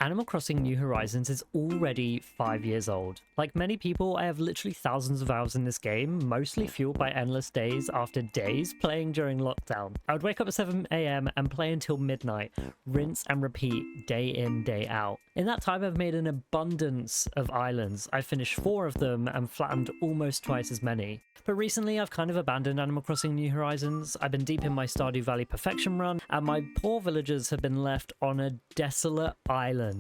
Animal Crossing New Horizons is already 5 years old. Like many people, I have literally thousands of hours in this game, mostly fueled by endless days after days playing during lockdown. I would wake up at 7 AM and play until midnight, rinse and repeat day in, day out. In that time, I've made an abundance of islands. I've finished 4 of them and flattened almost twice as many. But recently, I've kind of abandoned Animal Crossing New Horizons. I've been deep in my Stardew Valley perfection run, and my poor villagers have been left on a desolate island.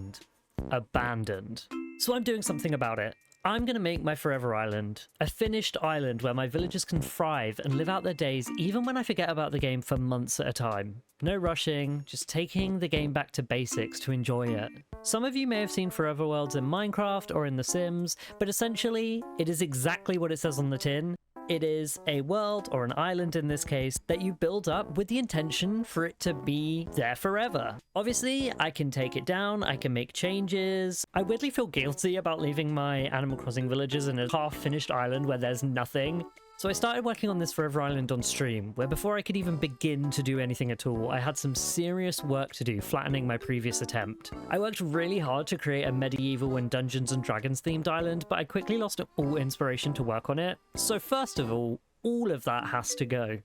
Abandoned. So I'm doing something about it. I'm going to make my Forever Island, a finished island where my villagers can thrive and live out their days even when I forget about the game for months at a time. No rushing, just taking the game back to basics to enjoy it. Some of you may have seen Forever Worlds in Minecraft or in The Sims, but essentially, it is exactly what it says on the tin. It is a world, or an island in this case, that you build up with the intention for it to be there forever. Obviously, I can take it down, I can make changes. I weirdly feel guilty about leaving my Animal Crossing villagers in a half-finished island where there's nothing. So I started working on this Forever Island on stream, where before I could even begin to do anything at all, I had some serious work to do flattening my previous attempt. I worked really hard to create a medieval and Dungeons and Dragons themed island, but I quickly lost all inspiration to work on it. So first of all of that has to go.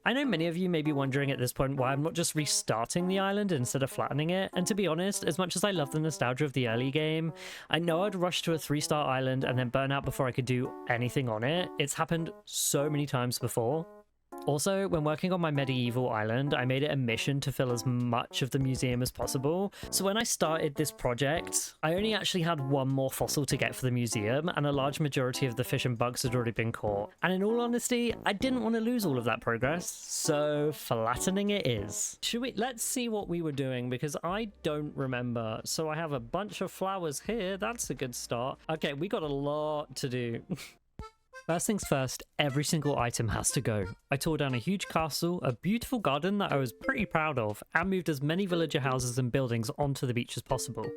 I know many of you may be wondering at this point why I'm not just restarting the island instead of flattening it, and to be honest, as much as I love the nostalgia of the early game, I know I'd rush to a 3-star island and then burn out before I could do anything on it. It's happened so many times before. Also, when working on my medieval island, I made it a mission to fill as much of the museum as possible. So when I started this project, I only actually had 1 more fossil to get for the museum, and a large majority of the fish and bugs had already been caught. And in all honesty, I didn't want to lose all of that progress, so flattening it is. Let's see what we were doing, because I don't remember. So I have a bunch of flowers here, that's a good start. Okay, we got a lot to do. First things first, every single item has to go. I tore down a huge castle, a beautiful garden that I was pretty proud of, and moved as many villager houses and buildings onto the beach as possible.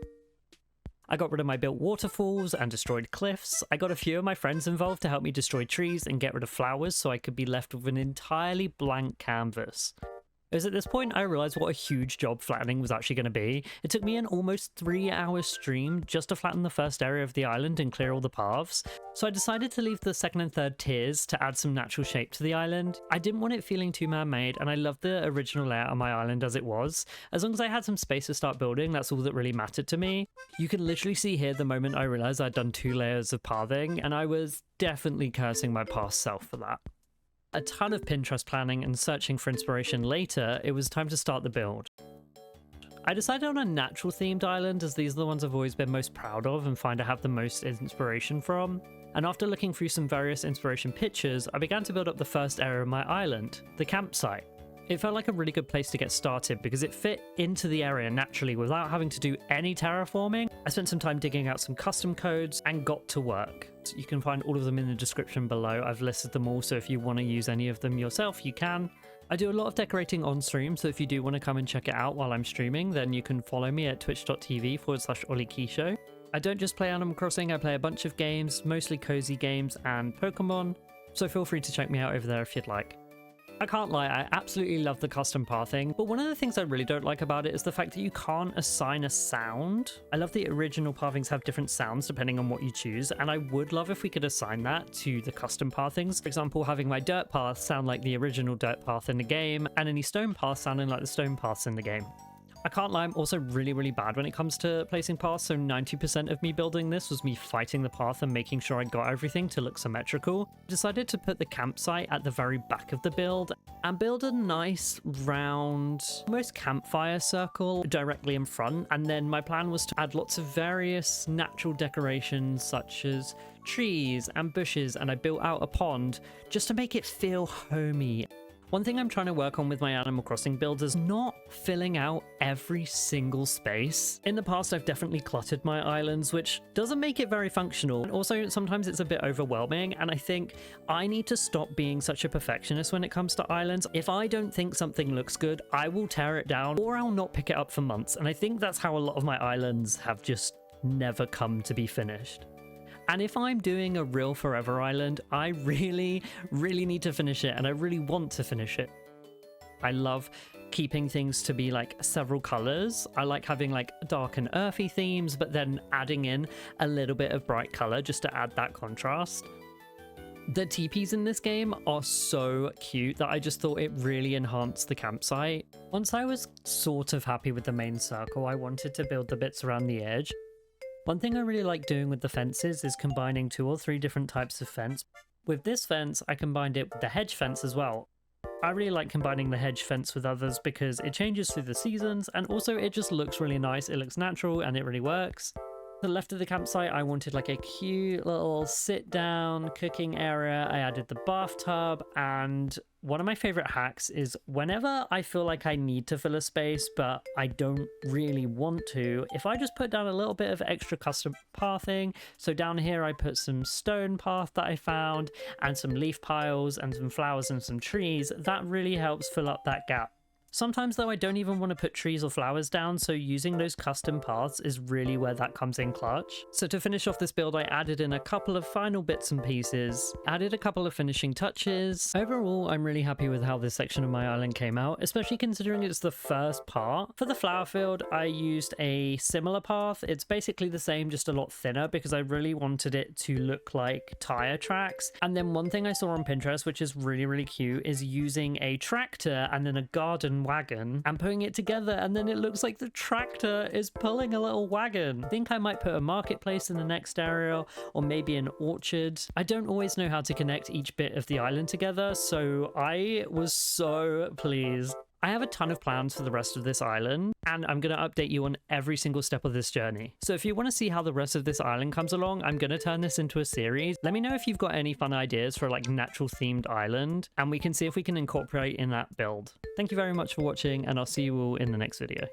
I got rid of my built waterfalls and destroyed cliffs. I got a few of my friends involved to help me destroy trees and get rid of flowers so I could be left with an entirely blank canvas. It was at this point I realised what a huge job flattening was actually going to be. It took me an almost 3-hour stream just to flatten the first area of the island and clear all the paths. So I decided to leave the second and third tiers to add some natural shape to the island. I didn't want it feeling too man-made, and I loved the original layout of my island as it was. As long as I had some space to start building, that's all that really mattered to me. You can literally see here the moment I realised I'd done 2 layers of pathing, and I was definitely cursing my past self for that. A ton of Pinterest planning and searching for inspiration later, it was time to start the build. I decided on a natural themed island, as these are the ones I've always been most proud of and find I have the most inspiration from. And after looking through some various inspiration pictures, I began to build up the first area of my island, the campsite. It felt like a really good place to get started because it fit into the area naturally without having to do any terraforming. I spent some time digging out some custom codes and got to work. You can find all of them in the description below. I've listed them all, so if you want to use any of them yourself, you can. I do a lot of decorating on stream, so if you do want to come and check it out while I'm streaming, then you can follow me at twitch.tv/OllyKeyshow. I don't just play Animal Crossing, I play a bunch of games, mostly cozy games and Pokemon, so feel free to check me out over there if you'd like. I can't lie, I absolutely love the custom pathing, but one of the things I really don't like about it is the fact that you can't assign a sound. I love the original pathings have different sounds depending on what you choose, and I would love if we could assign that to the custom pathings. For example, having my dirt path sound like the original dirt path in the game, and any stone path sounding like the stone paths in the game. I can't lie, I'm also really bad when it comes to placing paths, so 90% of me building this was me fighting the path and making sure I got everything to look symmetrical. I decided to put the campsite at the very back of the build and build a nice round, almost campfire circle directly in front, and then my plan was to add lots of various natural decorations such as trees and bushes, and I built out a pond just to make it feel homey. One thing I'm trying to work on with my Animal Crossing build is not filling out every single space. In the past, I've definitely cluttered my islands, which doesn't make it very functional. And also, sometimes it's a bit overwhelming, and I think I need to stop being such a perfectionist when it comes to islands. If I don't think something looks good, I will tear it down, or I'll not pick it up for months. And I think that's how a lot of my islands have just never come to be finished. And if I'm doing a real Forever Island, I really need to finish it, and I really want to finish it. I love keeping things to be like several colors. I like having like dark and earthy themes, but then adding in a little bit of bright color just to add that contrast. The teepees in this game are so cute that I just thought it really enhanced the campsite. Once I was sort of happy with the main circle, I wanted to build the bits around the edge. One thing I really like doing with the fences is combining 2 or 3 different types of fence. With this fence, I combined it with the hedge fence as well. I really like combining the hedge fence with others because it changes through the seasons, and also it just looks really nice, it looks natural, and it really works. To the left of the campsite, I wanted like a cute little sit down cooking area. I added the bathtub, and one of my favorite hacks is whenever I feel like I need to fill a space but I don't really want to, if I just put down a little bit of extra custom pathing. So down here I put some stone path that I found and some leaf piles and some flowers and some trees. That really helps fill up that gap. Sometimes though I don't even want to put trees or flowers down, so using those custom paths is really where that comes in clutch. So to finish off this build, I added in a couple of final bits and pieces, added a couple of finishing touches. Overall, I'm really happy with how this section of my island came out, especially considering it's the first part. For the flower field, I used a similar path. It's basically the same, just a lot thinner, because I really wanted it to look like tire tracks. And then one thing I saw on Pinterest, which is really cute, is using a tractor and then a garden wagon and putting it together, and then it looks like the tractor is pulling a little wagon. I think I might put a marketplace in the next area, or maybe an orchard. I don't always know how to connect each bit of the island together, so I was so pleased. I have a ton of plans for the rest of this island, and I'm going to update you on every single step of this journey. So if you want to see how the rest of this island comes along, I'm going to turn this into a series. Let me know if you've got any fun ideas for like natural themed island, and we can see if we can incorporate in that build. Thank you very much for watching, and I'll see you all in the next video.